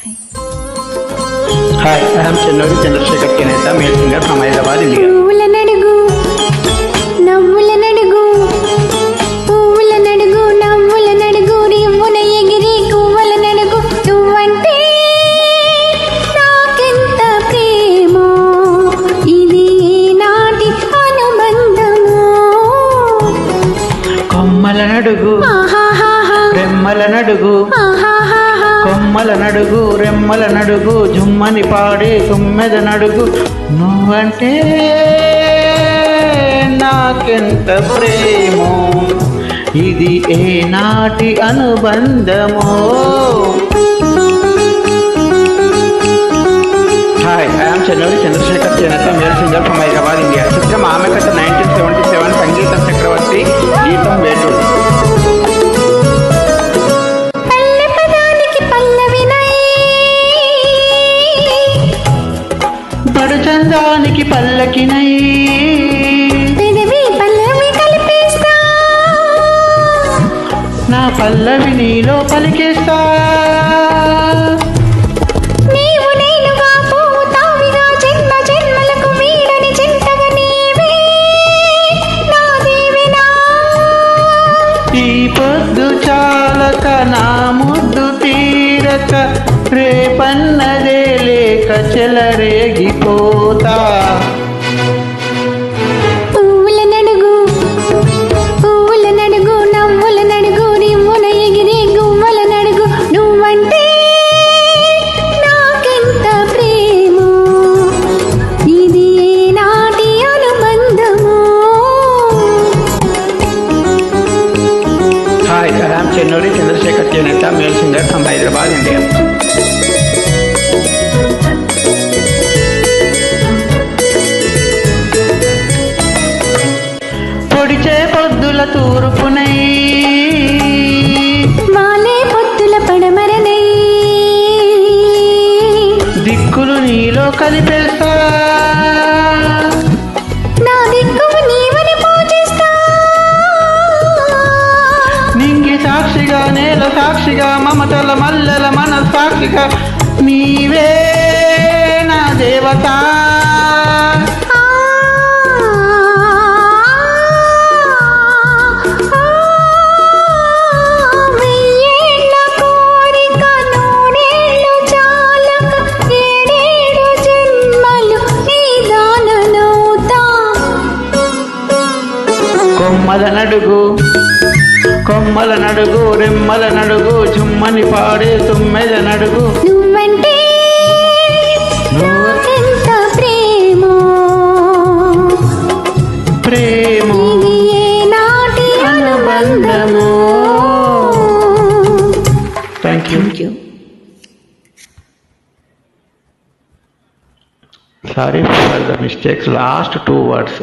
Hi, I am Chennuri Chandrasekhar Keneta, male singer from Hyderabad, India. కొమ్మల నడుగు రెమ్మల నడుగు కొమ్మల నడుగు రెమ్మల నడుగు జుమ్మని పాడే తుమ్మెద నడుగు నువ్వంటే నాకెంత ప్రేమో ఇది ఏనాటి అనుబంధమో. Hi, I am Chennuri Chandrashekar చేనేత, male singer from Hyderabad, India. చిత్రం ఆమె కథ 1977, సంగీతం చక్రవర్తి, గీతం వేటూరు. పడుచందానికి పల్లకినై నా పల్లవి నీలో పలికేస్తా. ఈ పొద్దు చాలక నా ముద్దు తీరక రేపన్నదే లేక చెలరేగిపోతా. పువ్వుల నడుగు నవ్వుల నడుగు రివ్వున ఎగిరి గువ్వల నడుగు నువ్వంటే నాకెంత ప్రేమో ఇది నాటి అనుబంధమో. Hi, I am Chennuri Chandrashekar చేనేత, male singer from Hyderabad, India. పొడిచే పొద్దుల తూర్పునై వాలే పొత్తుల పడమరనై దిక్కులు నీలో కలిపేస్తా. నా దిక్కు నీవని పూజిస్తా. నింగి సాక్షిగా నేల సాక్షిగా మమతల మల్లెల మన సాక్షిగా నీవే నా దేవత. కొమ్మల నడుగు రెమ్మల నడుగు జుమ్మని పాడే తుమ్మెద నడుగు నువ్వంటే ఎంత ప్రేమో ప్రేమో ఇది నాటి అనుబంధమో. Thank you. Sorry for the mistakes, last 2 words.